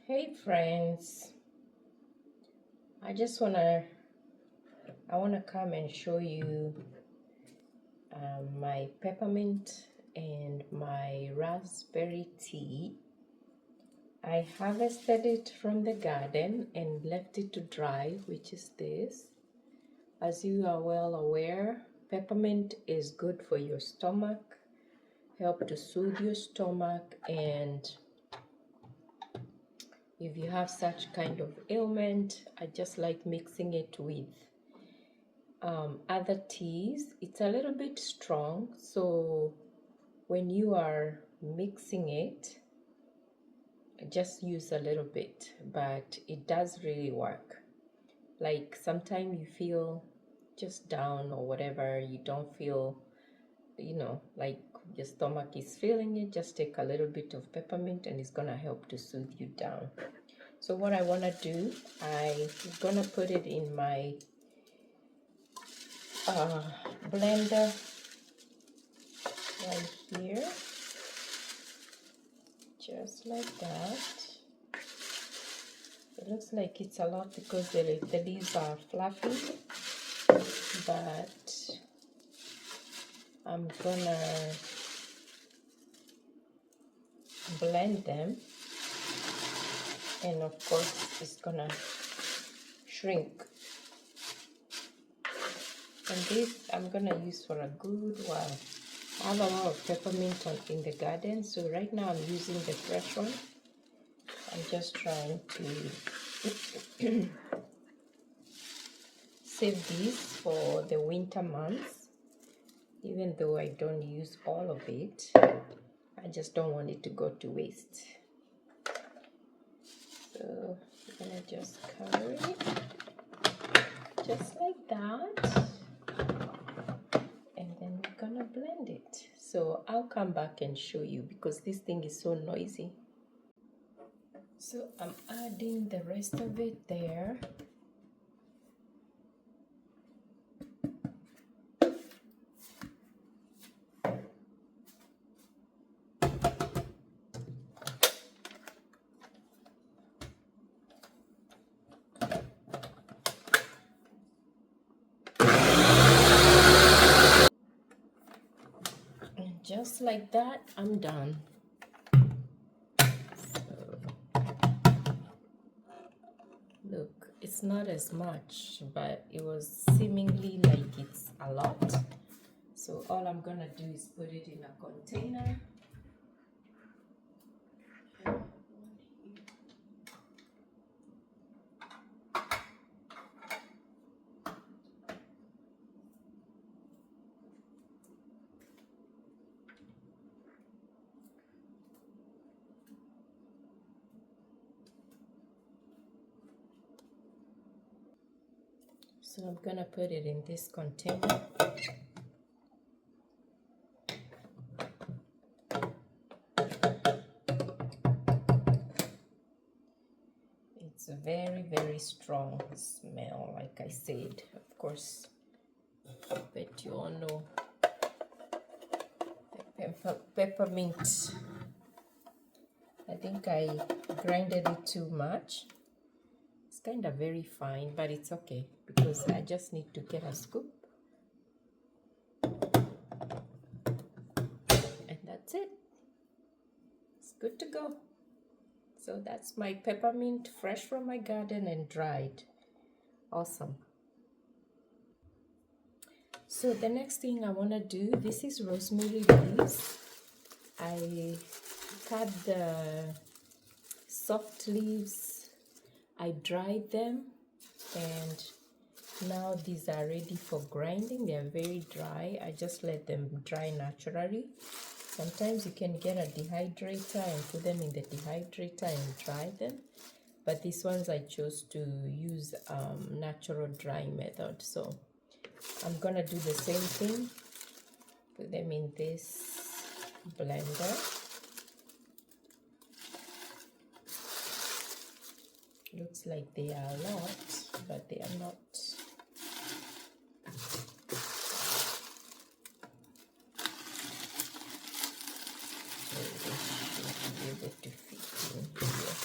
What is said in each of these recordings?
Hey friends, I wanna come and show you my peppermint and my raspberry tea. I harvested it from the garden and left it to dry, which is this. As you are well aware, peppermint is good for your stomach, help to soothe your stomach, and if you have such kind of ailment, I just like mixing it with other teas. It's a little bit strong, so when you are mixing it, just use a little bit, but it does really work. Like sometimes you feel just down or whatever, you don't feel, like your stomach is feeling it, just take a little bit of peppermint and it's gonna help to soothe you down. So what I want to do, I'm gonna put it in my blender right here, just like that. It looks like it's a lot because the leaves are fluffy, but I'm gonna blend them, and of course it's gonna shrink. And this I'm gonna use for a good while. I have a lot of peppermint in the garden, so right now I'm using the fresh one. I'm just trying to save these for the winter months, even though I don't use all of it. I just don't want it to go to waste. So I'm gonna just cover it just like that, and then we're gonna blend it. So I'll come back and show you because this thing is so noisy. So I'm adding the rest of it there. And just like that, I'm done. Look, it's not as much, but it was seemingly like it's a lot. So all I'm gonna do is put it in a container. So I'm gonna put it in this container. It's a very, very strong smell, like I said. Of course, I bet you all know the peppermint. I think I grinded it too much. It's kind of very fine, but it's okay because I just need to get a scoop. And that's it. It's good to go. So that's my peppermint, fresh from my garden and dried. Awesome. So the next thing I want to do, this is rosemary leaves. I cut the soft leaves, I dried them, and now these are ready for grinding. They are very dry. I just let them dry naturally. Sometimes you can get a dehydrator and put them in the dehydrator and dry them, but these ones I chose to use natural drying method. So I'm gonna do the same thing, put them in this blender. Looks like they are a lot, but they are not. So they should be able to fit in here.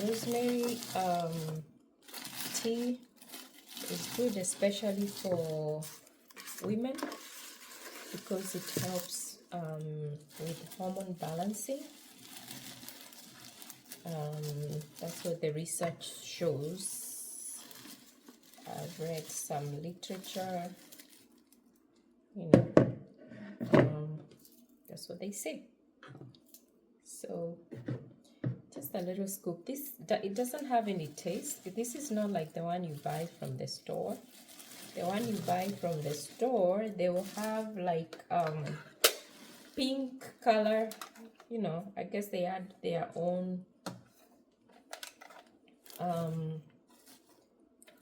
rosemary tea is good, especially for women, because it helps with hormone balancing. That's what the research shows. I've read some literature, you know, that's what they say. So just a little scoop. It doesn't have any taste. This is not like the one you buy from the store. The one you buy from the store, they will have like pink color, you know. I guess they add their own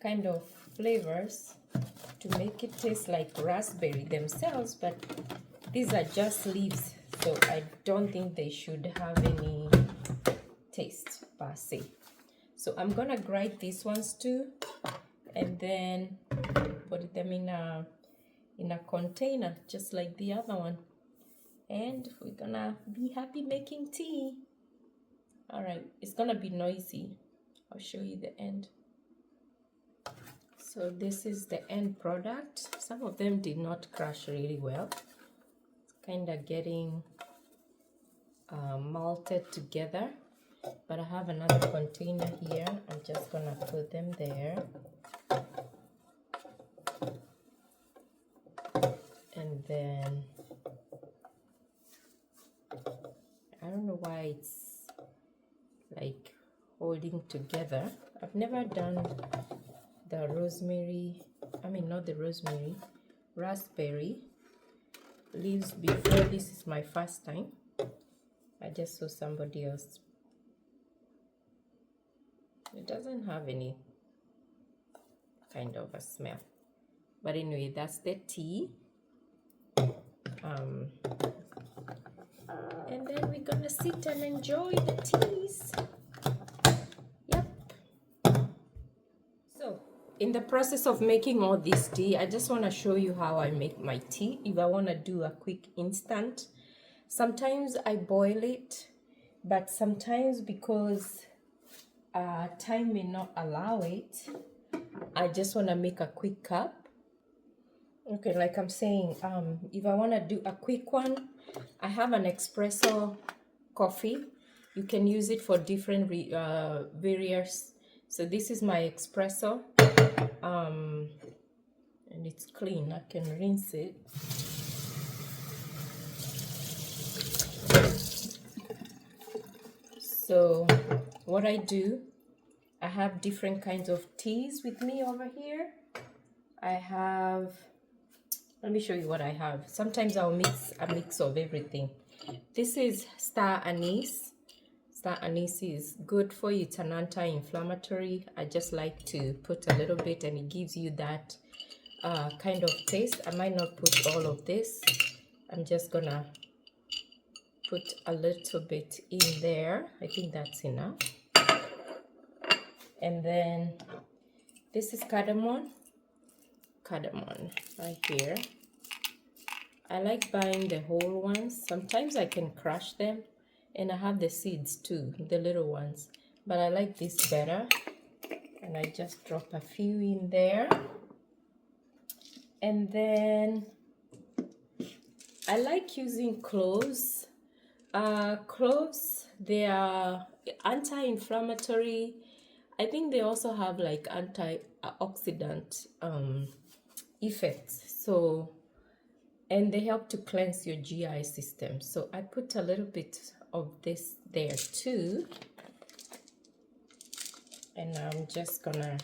kind of flavors to make it taste like raspberry themselves, but these are just leaves, so I don't think they should have any taste per se. So I'm gonna grind these ones too, and then put them in a container just like the other one, and we're gonna be happy making tea. All right, it's gonna be noisy. I'll show you the end. So this is the end product. Some of them did not crush really well. It's kind of getting malted together, but I have another container here. I'm just gonna put them there, and then I don't know why it's like holding together. I've never done the rosemary, not the rosemary, raspberry leaves before. This is my first time. I just saw somebody else. It doesn't have any kind of a smell, but anyway, that's the tea. And then we're gonna sit and enjoy the teas. Yep. So in the process of making all this tea, I just want to show you how I make my tea. If I want to do a quick instant, sometimes I boil it, but sometimes because time may not allow it, I just want to make a quick cup. Okay, like I'm saying, if I want to do a quick one, I have an espresso coffee. You can use it for different various. So this is my espresso, and it's clean. I can rinse it. So what I do, I have different kinds of teas with me over here. I have, let me show you what I have. Sometimes I'll mix a mix of everything. This is star anise. Star anise is good for you. It's an anti-inflammatory. I just like to put a little bit, and it gives you that kind of taste. I might not put all of this. I'm just gonna put a little bit in there. I think that's enough. And then this is cardamom right here. I like buying the whole ones. Sometimes I can crush them, and I have the seeds too, the little ones, but I like this better. And I just drop a few in there. And then I like using cloves. Cloves, they are anti-inflammatory. I think they also have like antioxidant effects. So, and they help to cleanse your GI system. So I put a little bit of this there too. And I'm just gonna,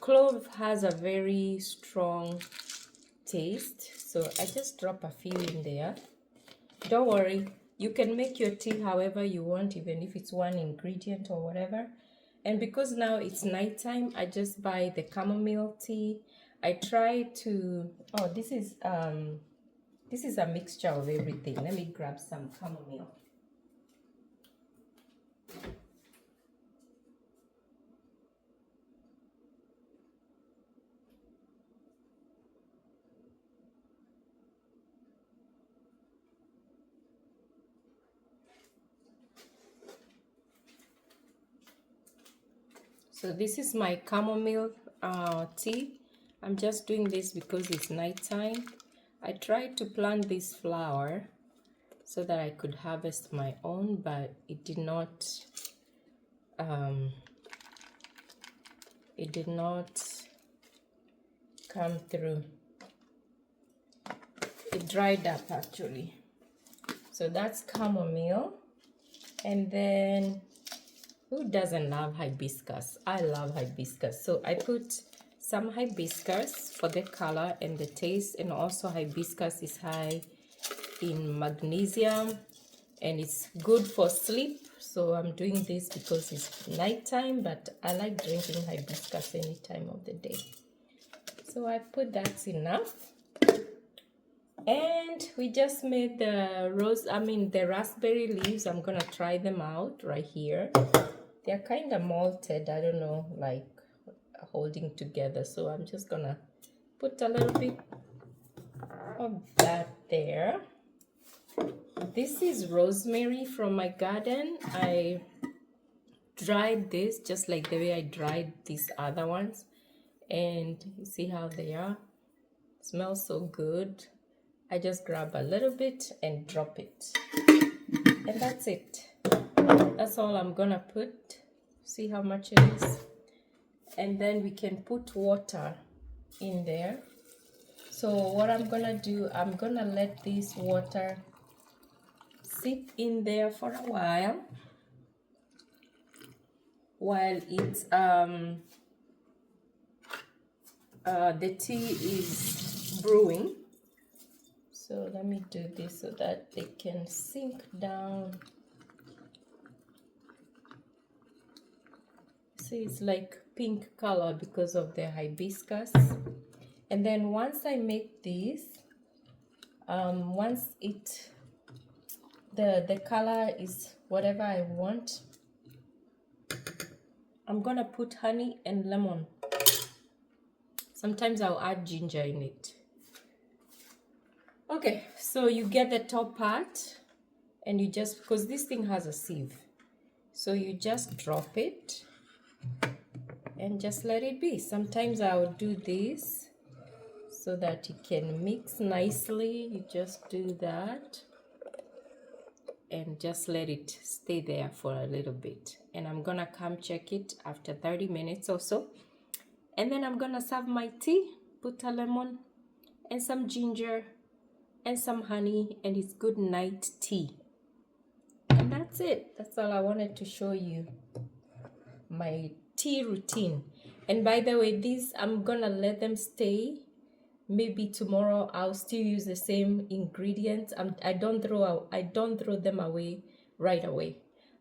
clove has a very strong taste, so I just drop a few in there. Don't worry, you can make your tea however you want, even if it's one ingredient or whatever. And because now it's nighttime, I just buy the chamomile tea. I try to, oh, this is a mixture of everything. Let me grab some chamomile. So this is my chamomile tea. I'm just doing this because it's nighttime. I tried to plant this flower so that I could harvest my own, but it did not come through. It dried up actually. So that's chamomile. And then who doesn't love hibiscus? I love hibiscus. So I put some hibiscus for the color and the taste, and also hibiscus is high in magnesium and it's good for sleep. So I'm doing this because it's nighttime, but I like drinking hibiscus any time of the day. So I put that's enough. And we just made the the raspberry leaves. I'm gonna try them out right here. They're kind of malted, I don't know, like holding together. So I'm just gonna put a little bit of that there. This is rosemary from my garden. I dried this just like the way I dried these other ones, and you see how they are. Smells so good. I just grab a little bit and drop it, and that's it. That's all I'm gonna put. See how much it is, and then we can put water in there. So what I'm gonna do, I'm gonna let this water sit in there for a while it's the tea is brewing. So let me do this so that they can sink down. See, it's like pink color because of the hibiscus. And then once I make this, once the color is whatever I want, I'm gonna put honey and lemon. Sometimes I'll add ginger in it. Okay, so you get the top part, and you just, because this thing has a sieve, so you just drop it and just let it be. Sometimes I'll do this so that it can mix nicely. You just do that and just let it stay there for a little bit. And I'm gonna come check it after 30 minutes or so. And then I'm gonna serve my tea, put a lemon and some ginger and some honey, and it's good night tea. And that's it. That's all I wanted to show you, my tea routine. And by the way, these I'm gonna let them stay. Maybe tomorrow I'll still use the same ingredients. I don't throw them away right away.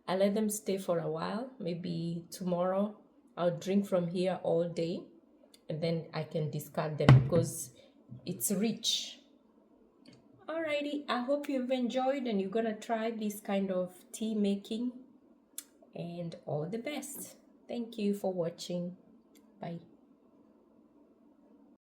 I let them stay for a while. Maybe tomorrow I'll drink from here all day, and then I can discard them because it's rich. Alrighty, I hope you've enjoyed and you're gonna try this kind of tea making, and all the best. Thank you for watching. Bye.